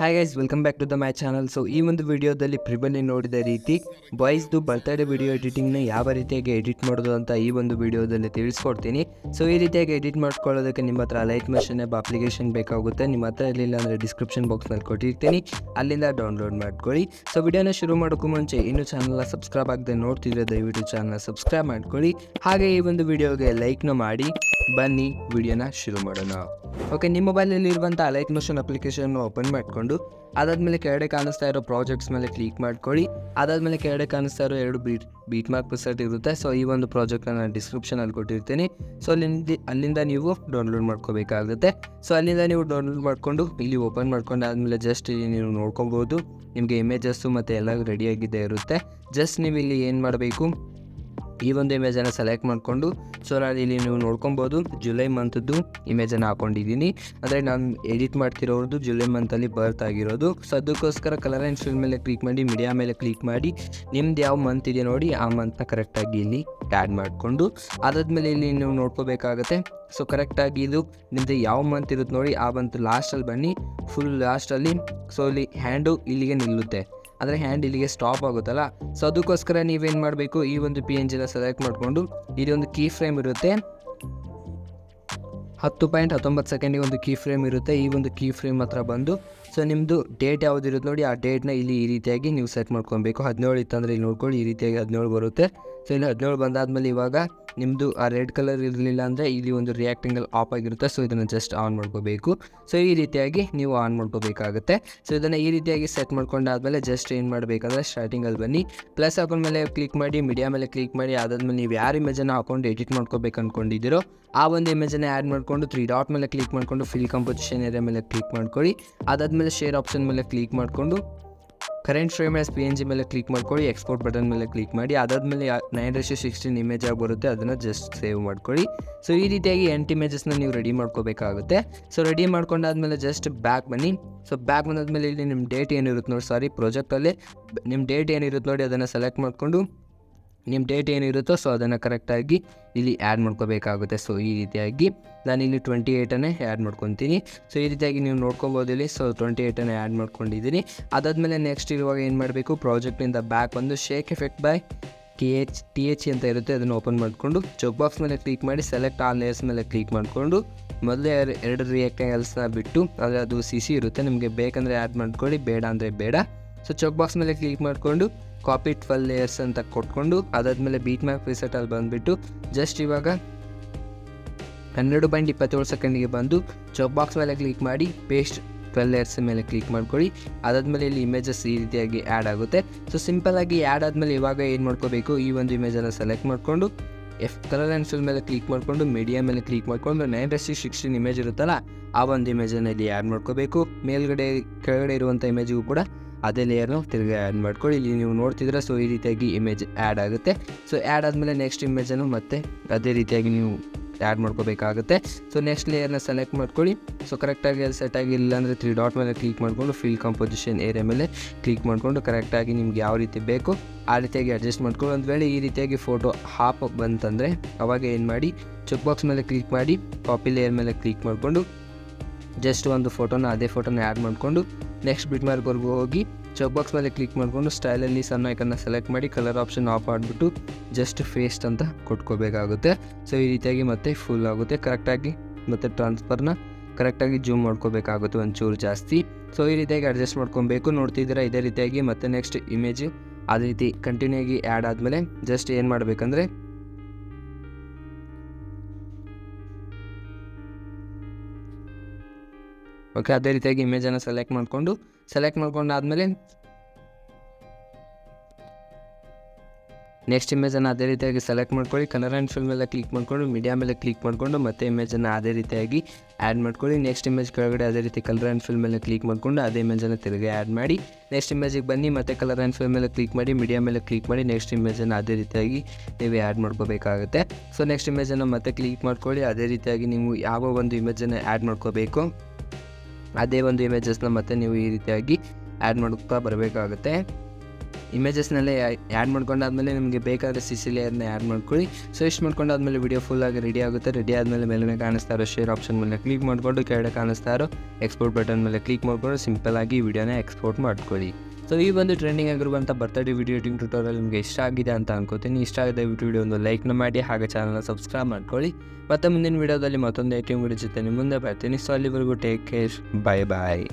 Hi guys, welcome back to the my channel. So ಈ ಒಂದು ವಿಡಿಯೋದಲ್ಲಿ ಪ್ರಿಬಲ್ಲಿ ನೋಡಿದ ರೀತಿ ಬಾಯ್ಸ್ದು ಬರ್ತ್ಡೇ ವಿಡಿಯೋ ಎಡಿಟಿಂಗ್ನ ಯಾವ ರೀತಿಯಾಗಿ ಎಡಿಟ್ ಮಾಡೋದು ಅಂತ ಈ ಒಂದು ವಿಡಿಯೋದಲ್ಲಿ ತಿಳಿಸ್ಕೊಡ್ತೀನಿ. ಸೊ ಈ ರೀತಿಯಾಗಿ ಎಡಿಟ್ ಮಾಡ್ಕೊಳ್ಳೋದಕ್ಕೆ ನಿಮ್ಮ ಹತ್ರ ಲೈಟ್ ಮೋಷನ್ ಆ್ಯಪ್ ಅಪ್ಲಿಕೇಶನ್ ಬೇಕಾಗುತ್ತೆ. ನಿಮ್ಮ ಹತ್ರ ಇರಲಿಲ್ಲ ಅಂದರೆ ಡಿಸ್ಕ್ರಿಪ್ಷನ್ ಬಾಕ್ಸ್ನಲ್ಲಿ ಕೊಟ್ಟಿರ್ತೀನಿ, ಅಲ್ಲಿಂದ ಡೌನ್ಲೋಡ್ ಮಾಡ್ಕೊಳ್ಳಿ. ಸೊ ವಿಡಿಯೋನ ಶುರು ಮಾಡೋಕ್ಕೂ ಮುಂಚೆ ಇನ್ನೂ ಚಾನಲ್ನ ಸಬ್ಸ್ಕ್ರೈಬ್ ಆಗದೆ ನೋಡ್ತಿದ್ರೆ ದಯವಿಟ್ಟು ಚಾನಲ್ನ ಸಬ್ಸ್ಕ್ರೈಬ್ ಮಾಡ್ಕೊಳ್ಳಿ. ಹಾಗೆ ಈ ಒಂದು ವಿಡಿಯೋಗೆ ಲೈಕ್ನ ಮಾಡಿ. ಬನ್ನಿ ವಿಡಿಯೋನ ಶುರು ಮಾಡೋಣ. ಓಕೆ, ನಿಮ್ಮ ಮೊಬೈಲಲ್ಲಿ ಇರುವಂಥ ಲೈಟ್ ಮೋಷನ್ ಅಪ್ಲಿಕೇಶನ್ ಓಪನ್ ಮಾಡಿಕೊಂಡು ಅದಾದಮೇಲೆ ಕೆಳಗಡೆ ಕಾಣಿಸ್ತಾ ಇರೋ ಪ್ರಾಜೆಕ್ಟ್ಸ್ ಮೇಲೆ ಕ್ಲಿಕ್ ಮಾಡ್ಕೊಳ್ಳಿ. ಅದಾದಮೇಲೆ ಕೆಳಗಡೆ ಕಾಣಿಸ್ತಾ ಇರೋ ಎರಡು ಬೀಟ್ ಮಾರ್ಕ್ ಪ್ರಿಸೆಟ್ ಇರುತ್ತೆ. ಸೊ ಈ ಒಂದು ಪ್ರಾಜೆಕ್ಟ್ನ ನಾನು ಡಿಸ್ಕ್ರಿಪ್ಷನಲ್ಲಿ ಕೊಟ್ಟಿರ್ತೀನಿ. ಸೊ ಅಲ್ಲಿಂದ ನೀವು ಡೌನ್ಲೋಡ್ ಮಾಡ್ಕೋಬೇಕಾಗುತ್ತೆ. ಸೊ ಅಲ್ಲಿಂದ ನೀವು ಡೌನ್ಲೋಡ್ ಮಾಡಿಕೊಂಡು ಇಲ್ಲಿ ಓಪನ್ ಮಾಡ್ಕೊಂಡು ಆದಮೇಲೆ ಜಸ್ಟ್ ಇಲ್ಲಿ ನೀವು ನೋಡ್ಕೊಬೋದು. ನಿಮಗೆ ಇಮೇಜಸ್ಸು ಮತ್ತು ಎಲ್ಲ ರೆಡಿಯಾಗಿದ್ದೇ ಇರುತ್ತೆ. ಜಸ್ಟ್ ನೀವು ಇಲ್ಲಿ ಏನು ಮಾಡಬೇಕು, ಈ ಒಂದು ಇಮೇಜನ್ನು ಸೆಲೆಕ್ಟ್ ಮಾಡಿಕೊಂಡು, ಸೊ ನಾನು ಇಲ್ಲಿ ನೀವು ನೋಡ್ಕೊಬೋದು ಜುಲೈ ಮಂತದ್ದು ಇಮೇಜನ್ನು ಹಾಕೊಂಡಿದ್ದೀನಿ. ಅಂದರೆ ನಾನು ಎಡಿಟ್ ಮಾಡ್ತಿರೋದು ಜುಲೈ ಮಂತಲ್ಲಿ ಬರ್ತ್ ಆಗಿರೋದು. ಸೊ ಅದಕ್ಕೋಸ್ಕರ ಕಲರ್ ಆ್ಯಂಡ್ ಫಿಲ್ ಮೇಲೆ ಕ್ಲಿಕ್ ಮಾಡಿ, ಮೀಡಿಯಾ ಮೇಲೆ ಕ್ಲಿಕ್ ಮಾಡಿ, ನಿಮ್ದು ಯಾವ ಮಂತ್ ಇದೆ ನೋಡಿ ಆ ಮಂತ್ನ ಕರೆಕ್ಟಾಗಿ ಇಲ್ಲಿ ಆ್ಯಡ್ ಮಾಡಿಕೊಂಡು ಅದಾದಮೇಲೆ ಇಲ್ಲಿ ನೀವು ನೋಡ್ಕೋಬೇಕಾಗತ್ತೆ. ಸೊ ಕರೆಕ್ಟಾಗಿ ಇದು ನಿಮ್ಮದು ಯಾವ ಮಂತ್ ಇರುತ್ತೆ ನೋಡಿ ಆ ಮಂತ್ ಲಾಸ್ಟಲ್ಲಿ ಬನ್ನಿ, ಫುಲ್ ಲಾಸ್ಟಲ್ಲಿ. ಸೊ ಇಲ್ಲಿ ಹ್ಯಾಂಡು ಇಲ್ಲಿಗೆ ನಿಲ್ಲುತ್ತೆ, ಅಂದರೆ ಹ್ಯಾಂಡ್ ಇಲ್ಲಿಗೆ ಸ್ಟಾಪ್ ಆಗುತ್ತಲ್ಲ. ಸೊ ಅದಕ್ಕೋಸ್ಕರ ನೀವೇನು ಮಾಡಬೇಕು, ಈ ಒಂದು PNGನ ಸೆಲೆಕ್ಟ್ ಮಾಡಿಕೊಂಡು ಇಲ್ಲಿ ಒಂದು ಕೀ ಫ್ರೇಮ್ ಇರುತ್ತೆ, 10.19 ಸೆಕೆಂಡಿಗೆ ಒಂದು ಕೀ ಫ್ರೇಮ್ ಇರುತ್ತೆ. ಈ ಒಂದು ಕೀ ಫ್ರೇಮ್ ಹತ್ರ ಬಂದು ಸೊ ನಿಮ್ಮದು ಡೇಟ್ ಯಾವುದಿರುತ್ತೆ ನೋಡಿ ಆ ಡೇಟ್ನ ಇಲ್ಲಿ ಈ ರೀತಿಯಾಗಿ ನೀವು ಸೆಟ್ ಮಾಡ್ಕೊಬೇಕು. 17 ಇತ್ತಂದರೆ ಇಲ್ಲಿ ನೋಡ್ಕೊಳ್ಳಿ, ಈ ರೀತಿಯಾಗಿ 17 ಬರುತ್ತೆ. ಸೊ ಇಲ್ಲಿ 17 ಬಂದಾದಮೇಲೆ ಇವಾಗ ನಿಮ್ಮದು ಆ ರೆಡ್ ಕಲರ್ ಇರಲಿಲ್ಲ ಅಂದರೆ ಇಲ್ಲಿ ಒಂದು ರಿಯಾಕ್ಟಿಂಗಲ್ಲಿ ಆಫ್ ಆಗಿರುತ್ತೆ. ಸೊ ಇದನ್ನು ಜಸ್ಟ್ ಆನ್ ಮಾಡ್ಕೋಬೇಕು. ಸೊ ಈ ರೀತಿಯಾಗಿ ನೀವು ಆನ್ ಮಾಡ್ಕೋಬೇಕಾಗುತ್ತೆ. ಸೊ ಇದನ್ನು ಈ ರೀತಿಯಾಗಿ ಸೆಟ್ ಮಾಡ್ಕೊಂಡಾದಮೇಲೆ ಜಸ್ಟ್ ಏನು ಮಾಡಬೇಕಂದ್ರೆ ಸ್ಟಾರ್ಟಿಂಗಲ್ಲಿ ಬನ್ನಿ, ಪ್ಲಸ್ ಅಕೌಂಟ್ ಮೇಲೆ ಕ್ಲಿಕ್ ಮಾಡಿ, ಮೀಡಿಯಾ ಮೇಲೆ ಕ್ಲಿಕ್ ಮಾಡಿ, ಅದಾದಮೇಲೆ ನೀವು ಯಾರು ಇಮೇಜನ್ನು ಹಾಕೊಂಡು ಎಡಿಟ್ ಮಾಡ್ಕೋಬೇಕು ಅಂದ್ಕೊಂಡಿದ್ದೀರೋ ಆ ಒಂದು ಇಮೇಜನ್ನು ಆ್ಯಡ್ ಮಾಡಿಕೊಂಡು 3 ಡಾಟ್ ಮೇಲೆ ಕ್ಲಿಕ್ ಮಾಡಿಕೊಂಡು ಫಿಲ್ ಕಂಪೋಸಿಷನ್ ಏರಿಯಾ ಮೇಲೆ ಕ್ಲಿಕ್ ಮಾಡ್ಕೊಳ್ಳಿ. ಅದಾದಮೇಲೆ ಶೇರ್ ಆಪ್ಷನ್ ಮೇಲೆ ಕ್ಲಿಕ್ ಮಾಡಿಕೊಂಡು ಕರೆಂಟ್ ಫ್ರೇಮ್ ಆಸ್ PNG ಮೇಲೆ ಕ್ಲಿಕ್ ಮಾಡ್ಕೊಳ್ಳಿ, ಎಕ್ಸ್ಪೋರ್ಟ್ ಬಟನ್ ಮೇಲೆ ಕ್ಲಿಕ್ ಮಾಡಿ. ಅದಾದಮೇಲೆ 9:16 ಇಮೇಜ್ ಆಗಿ ಬರುತ್ತೆ, ಅದನ್ನು ಜಸ್ಟ್ ಸೇವ್ ಮಾಡ್ಕೊಳ್ಳಿ. ಸೊ ಈ ರೀತಿಯಾಗಿ 8 ಇಮೇಜಸ್ನ ನೀವು ರೆಡಿ ಮಾಡ್ಕೋಬೇಕಾಗುತ್ತೆ. ಸೊ ರೆಡಿ ಮಾಡ್ಕೊಂಡಾದ್ಮೇಲೆ ಜಸ್ಟ್ ಬ್ಯಾಕ್ ಬನ್ನಿ. ಸೊ ಬ್ಯಾಕ್ ಬಂದಾದ್ಮೇಲೆ ಇಲ್ಲಿ ನಿಮ್ಮ ಡೇಟ್ ಏನಿರುತ್ತೆ ನೋಡಿ, ಪ್ರಾಜೆಕ್ಟಲ್ಲಿ ನಿಮ್ಮ ಡೇಟ್ ಏನಿರುತ್ತೆ ನೋಡಿ ಅದನ್ನು ಸೆಲೆಕ್ಟ್ ಮಾಡಿಕೊಂಡು ನಿಮ್ಮ ಡೇಟ್ ಏನಿರುತ್ತೋ ಸೊ ಅದನ್ನು ಕರೆಕ್ಟಾಗಿ ಇಲ್ಲಿ ಆ್ಯಡ್ ಮಾಡ್ಕೋಬೇಕಾಗುತ್ತೆ. ಸೊ ಈ ರೀತಿಯಾಗಿ ನಾನಿಲ್ಲಿ 28 ಆ್ಯಡ್ ಮಾಡ್ಕೊತೀನಿ. ಸೊ ಈ ರೀತಿಯಾಗಿ ನೀವು ನೋಡ್ಕೊಬೋದು ಇಲ್ಲಿ. ಸೊ 28 ಆ್ಯಡ್ ಮಾಡ್ಕೊಂಡಿದ್ದೀನಿ. ಅದಾದಮೇಲೆ ನೆಕ್ಸ್ಟ್ ಇರುವಾಗ ಏನು ಮಾಡಬೇಕು, ಪ್ರಾಜೆಕ್ಟಿಂದ ಬ್ಯಾಕ್ ಬಂದು ಶೇಕ್ ಎಫೆಕ್ಟ್ ಬೈ TH ಅಂತ ಇರುತ್ತೆ, ಅದನ್ನು ಓಪನ್ ಮಾಡಿಕೊಂಡು ಚೆಕ್ ಬಾಕ್ಸ್ ಮೇಲೆ ಕ್ಲಿಕ್ ಮಾಡಿ, ಸೆಲೆಕ್ಟ್ ಆಲ್ ಲೇಯರ್ಸ್ ಮೇಲೆ ಕ್ಲಿಕ್ ಮಾಡಿಕೊಂಡು ಮೊದಲೇ 2 ರಿಯಾಕ್ಟಿಂಗಲ್ಸ್ನ ಬಿಟ್ಟು, ಅಂದರೆ ಅದು CC ಇರುತ್ತೆ, ನಿಮಗೆ ಬೇಕಂದರೆ ಆ್ಯಡ್ ಮಾಡ್ಕೊಳ್ಳಿ, ಬೇಡ ಅಂದರೆ ಬೇಡ. ಸೊ ಚೆಕ್ ಬಾಕ್ಸ್ ಮೇಲೆ ಕ್ಲಿಕ್ ಮಾಡಿಕೊಂಡು ಕಾಪಿ 12 ಲೇಯರ್ಸ್ ಅಂತ ಕೊಟ್ಕೊಂಡು ಅದಾದಮೇಲೆ ಬೀಟ್ ಮ್ಯಾಪ್ ಪ್ರಿಸೆಟಲ್ಲಿ ಬಂದುಬಿಟ್ಟು ಜಸ್ಟ್ ಇವಾಗ 12.27 ಸೆಕೆಂಡಿಗೆ ಬಂದು ಚೆಕ್ ಬಾಕ್ಸ್ ಮೇಲೆ ಕ್ಲಿಕ್ ಮಾಡಿ ಪೇಸ್ಟ್ 12 ಲೇಯರ್ಸ್ ಮೇಲೆ ಕ್ಲಿಕ್ ಮಾಡ್ಕೊಳ್ಳಿ. ಅದಾದಮೇಲೆ ಇಲ್ಲಿ ಇಮೇಜಸ್ ಈ ರೀತಿಯಾಗಿ ಆ್ಯಡ್ ಆಗುತ್ತೆ. ಸೊ ಸಿಂಪಲ್ಲಾಗಿ ಆ್ಯಡ್ ಆದಮೇಲೆ ಇವಾಗ ಏನು ಮಾಡ್ಕೋಬೇಕು, ಈ ಒಂದು ಇಮೇಜನ್ನು ಸೆಲೆಕ್ಟ್ ಮಾಡಿಕೊಂಡು ಕಲರ್ ಆ್ಯಂಡ್ ಫಿಲ್ ಮೇಲೆ ಕ್ಲಿಕ್ ಮಾಡಿಕೊಂಡು ಮೀಡಿಯಾ ಮೇಲೆ ಕ್ಲಿಕ್ ಮಾಡಿಕೊಂಡು 9:16 ಇಮೇಜ್ ಇರುತ್ತಲ್ಲ ಆ ಒಂದು ಇಮೇಜನ್ನು ಇಲ್ಲಿ ಆ್ಯಡ್ ಮಾಡ್ಕೋಬೇಕು. ಕೆಳಗಡೆ ಇರುವಂಥ ಇಮೇಜಿಗೂ ಕೂಡ ಅದೇ ಲೇಯರ್ನ ತಿರುಗಿ ಆ್ಯಡ್ ಮಾಡ್ಕೊಳ್ಳಿ. ಇಲ್ಲಿ ನೀವು ನೋಡ್ತಿದ್ರೆ ಸೊ ಈ ರೀತಿಯಾಗಿ ಇಮೇಜ್ ಆ್ಯಡ್ ಆಗುತ್ತೆ. ಸೊ ಆ್ಯಡ್ ಆದಮೇಲೆ ನೆಕ್ಸ್ಟ್ ಇಮೇಜನ್ನು ಮತ್ತೆ ಅದೇ ರೀತಿಯಾಗಿ ನೀವು ಆ್ಯಡ್ ಮಾಡ್ಕೋಬೇಕಾಗುತ್ತೆ. ಸೊ ನೆಕ್ಸ್ಟ್ ಲೇಯರ್ನ ಸೆಲೆಕ್ಟ್ ಮಾಡ್ಕೊಳ್ಳಿ. ಸೊ ಕರೆಕ್ಟಾಗಿ ಅಲ್ಲಿ ಸೆಟ್ ಆಗಿಲ್ಲ ಅಂದರೆ 3 ಡಾಟ್ ಮೇಲೆ ಕ್ಲಿಕ್ ಮಾಡಿಕೊಂಡು ಫಿಲ್ ಕಂಪೋಸಿಷನ್ ಏರಿಯಾ ಮೇಲೆ ಕ್ಲಿಕ್ ಮಾಡಿಕೊಂಡು ಕರೆಕ್ಟಾಗಿ ನಿಮ್ಗೆ ಯಾವ ರೀತಿ ಬೇಕು ಆ ರೀತಿಯಾಗಿ ಅಡ್ಜಸ್ಟ್ ಮಾಡ್ಕೊಂಡು, ಒಂದು ವೇಳೆ ಈ ರೀತಿಯಾಗಿ ಫೋಟೋ ಹಾಪ್ ಬಂತಂದರೆ ಅವಾಗ ಏನು ಮಾಡಿ, ಚೆಕ್ ಬಾಕ್ಸ್ ಮೇಲೆ ಕ್ಲಿಕ್ ಮಾಡಿ, ಕಾಪಿ ಲೇಯರ್ ಮೇಲೆ ಕ್ಲಿಕ್ ಮಾಡಿಕೊಂಡು ಜಸ್ಟ್ ಒಂದು ಅದೇ ಫೋಟೋನ ಆ್ಯಡ್ ಮಾಡಿಕೊಂಡು ನೆಕ್ಸ್ಟ್ ಬಿಟ್ ಮಾರ್ಕ್ವರೆಗೂ ಹೋಗಿ ಚೆಕ್ ಬಾಕ್ಸ್ ಮೇಲೆ ಕ್ಲಿಕ್ ಮಾಡಿಕೊಂಡು ಸ್ಟೈಲಲ್ಲಿ ಸಣ್ಣ ಐಕನ್ನ ಸೆಲೆಕ್ಟ್ ಮಾಡಿ ಕಲರ್ ಆಪ್ಷನ್ ಆಫ್ ಮಾಡಿಬಿಟ್ಟು ಜಸ್ಟ್ ಫೇಸ್ಟ್ ಅಂತ ಕೊಟ್ಕೋಬೇಕಾಗುತ್ತೆ. ಸೊ ಈ ರೀತಿಯಾಗಿ ಮತ್ತೆ ಫುಲ್ ಆಗುತ್ತೆ ಕರೆಕ್ಟಾಗಿ. ಮತ್ತು ಟ್ರಾನ್ಸ್ಫರ್ನ ಕರೆಕ್ಟಾಗಿ ಜೂಮ್ ಮಾಡ್ಕೋಬೇಕಾಗುತ್ತೆ ಒಂಚೂರು ಜಾಸ್ತಿ. ಸೊ ಈ ರೀತಿಯಾಗಿ ಅಡ್ಜಸ್ಟ್ ಮಾಡ್ಕೊಬೇಕು. ನೋಡ್ತಿದ್ದೀರಾ ಇದೇ ರೀತಿಯಾಗಿ. ಮತ್ತು ನೆಕ್ಸ್ಟ್ ಇಮೇಜು ಅದೇ ರೀತಿ ಕಂಟಿನ್ಯೂ ಆಗಿ ಆ್ಯಡ್ ಆದಮೇಲೆ ಜಸ್ಟ್ ಏನು ಮಾಡಬೇಕಂದ್ರೆ ಓಕೆ ಅದೇ ರೀತಿಯಾಗಿ ಇಮೇಜನ್ನು ಸೆಲೆಕ್ಟ್ ಮಾಡ್ಕೊಂಡಾದಮೇಲೆ ನೆಕ್ಸ್ಟ್ ಇಮೇಜನ್ನು ಅದೇ ರೀತಿಯಾಗಿ ಸೆಲೆಕ್ಟ್ ಮಾಡ್ಕೊಳ್ಳಿ, ಕಲರ್ ಆ್ಯಂಡ್ ಫಿಲ್ ಮೇಲೆ ಕ್ಲಿಕ್ ಮಾಡಿಕೊಂಡು ಮೀಡಿಯಾ ಮೇಲೆ ಕ್ಲಿಕ್ ಮಾಡಿಕೊಂಡು ಮತ್ತೆ ಇಮೇಜನ್ನು ಅದೇ ರೀತಿಯಾಗಿ ಆ್ಯಡ್ ಮಾಡ್ಕೊಳ್ಳಿ. ನೆಕ್ಸ್ಟ್ ಇಮೇಜ್ ಕೆಳಗಡೆ ಅದೇ ರೀತಿ ಕಲರ್ ಆ್ಯಂಡ್ ಫಿಲ್ ಮೇಲೆ ಕ್ಲಿಕ್ ಮಾಡಿಕೊಂಡು ಅದೇ ಇಮೇಜನ್ನು ತಿರುಗಿ ಆ್ಯಡ್ ಮಾಡಿ ನೆಕ್ಸ್ಟ್ ಇಮೇಜಿಗೆ ಬನ್ನಿ, ಮತ್ತೆ ಕಲರ್ ಆ್ಯಂಡ್ ಫಿಲ್ ಮೇಲೆ ಕ್ಲಿಕ್ ಮಾಡಿ, ಮೀಡಿಯಾ ಮೇಲೆ ಕ್ಲಿಕ್ ಮಾಡಿ ನೆಕ್ಸ್ಟ್ ಇಮೇಜನ್ನು ಅದೇ ರೀತಿಯಾಗಿ ನೀವು ಆ್ಯಡ್ ಮಾಡ್ಕೋಬೇಕಾಗುತ್ತೆ. ಸೊ ನೆಕ್ಸ್ಟ್ ಇಮೇಜನ್ನು ಮತ್ತೆ ಕ್ಲಿಕ್ ಮಾಡ್ಕೊಳ್ಳಿ. ಅದೇ ರೀತಿಯಾಗಿ ನೀವು ಯಾವ ಒಂದು ಇಮೇಜನ್ನು ಆ್ಯಡ್ ಮಾಡ್ಕೋಬೇಕು ಅದೇ ಒಂದು ಇಮೇಜಸ್ನ ಮತ್ತೆ ನೀವು ಈ ರೀತಿಯಾಗಿ ಆ್ಯಡ್ ಮಾಡ್ತಾ ಬರಬೇಕಾಗುತ್ತೆ. ಇಮೇಜಸ್ನಲ್ಲೇ ಆ್ಯಡ್ ಮಾಡ್ಕೊಂಡಾದ್ಮೇಲೆ ನಿಮಗೆ ಬೇಕಾದರೆ CC ಲೇಯರ್ನ ಆ್ಯಡ್ ಮಾಡ್ಕೊಳ್ಳಿ. ಸೊ ಇಷ್ಟು ಮಾಡ್ಕೊಂಡಾದ್ಮೇಲೆ ವಿಡಿಯೋ ಫುಲ್ಲಾಗಿ ರೆಡಿ ಆಗುತ್ತೆ. ರೆಡಿ ಆದಮೇಲೆ ಮೇಲೇ ಕಾಣಿಸ್ತಾ ಇರೋ ಶೇರ್ ಆಪ್ಷನ್ ಮೇಲೆ ಕ್ಲಿಕ್ ಮಾಡಿಕೊಂಡು ಕೆಳಗಡೆ ಕಾಣಿಸ್ತಾ ಇರೋ ಎಕ್ಸ್ಪೋರ್ಟ್ ಬಟನ್ ಮೇಲೆ ಕ್ಲಿಕ್ ಮಾಡಿಕೊಂಡು ಸಿಂಪಲ್ಲಾಗಿ ವಿಡಿಯೋನ ಎಕ್ಸ್ಪೋರ್ಟ್ ಮಾಡ್ಕೊಳ್ಳಿ. ಸೊ ಈ ಒಂದು ಟ್ರೆಂಡಿಂಗ್ ಆಗಿರುವಂಥ ಬರ್ತಡೇ ವಿಡಿಯೋ ಎಡಿಟಿಂಗ್ ಟ್ಯೂಟೋರಿಯಲ್ ನಿಮಗೆ ಇಷ್ಟ ಆಗಿದೆ ಅಂತ ಅನ್ಕೋತೀನಿ. ಇಷ್ಟ ಆಗಿದೆ ವಿಡಿಯೋ ಒಂದು ಲೈಕ್ನ ಮಾಡಿ, ಹಾಗೆ ಚಾನಲ್ನ ಸಬ್ಸ್ಕ್ರೈಬ್ ಮಾಡ್ಕೊಳ್ಳಿ. ಮತ್ತು ಮುಂದಿನ ವಿಡಿಯೋದಲ್ಲಿ ಮತ್ತೊಂದು ಐಟಮ್ ವಿಡಿಯೋ ಜೊತೆ ನಿಮ್ಮ ಮುಂದೆ ಬರ್ತೀನಿ. ಸೊ ಅಲ್ಲಿವರೆಗೂ ಟೇಕ್ ಕೇರ್, ಬಾಯ್ ಬಾಯ್.